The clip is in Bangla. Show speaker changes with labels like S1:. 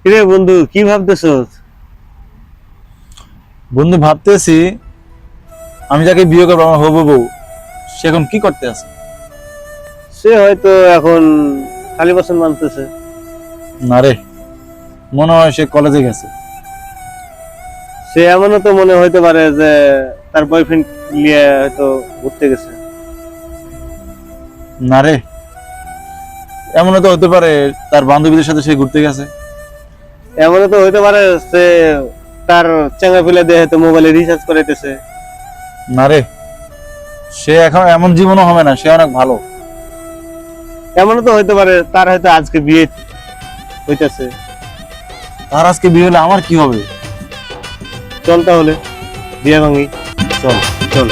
S1: কিরে বন্ধু, কি ভাবতেছস?
S2: বন্ধু ভাবতেছি আমি যাকে বিয়ে করবো আমার হবু বউ, সে এখন কি করতে আছে?
S1: সে হয়তো এখন খালি বসন মানতেছে।
S2: না রে, মনে হয় সে কলেজে গেছে।
S1: সে এমনও তো মনে হইতে পারে যে তার বয়ফ্রেন্ড নিয়ে হয়তো ঘুরতে গেছে।
S2: না রে, এমনও তো হতে পারে তার বান্ধবীদের সাথে সে ঘুরতে গেছে।
S1: এমনও তো হইতে পারে সে তার চেঙ্গা ফেলে দিয়ে হয়তো মোবাইলে রিচার্জ করাইতেছে।
S2: না রে, সে এখন এমন জীবনও হবে না, সে অনেক ভালো।
S1: এমনও তো হইতে পারে তার হয়তো আজকে বিয়ে হইতেছে।
S2: তার আজকে বিয়ে হলে আমার কি হবে?
S1: চল তাহলে বিয়ে ভাঙি।
S2: চল।
S1: চল।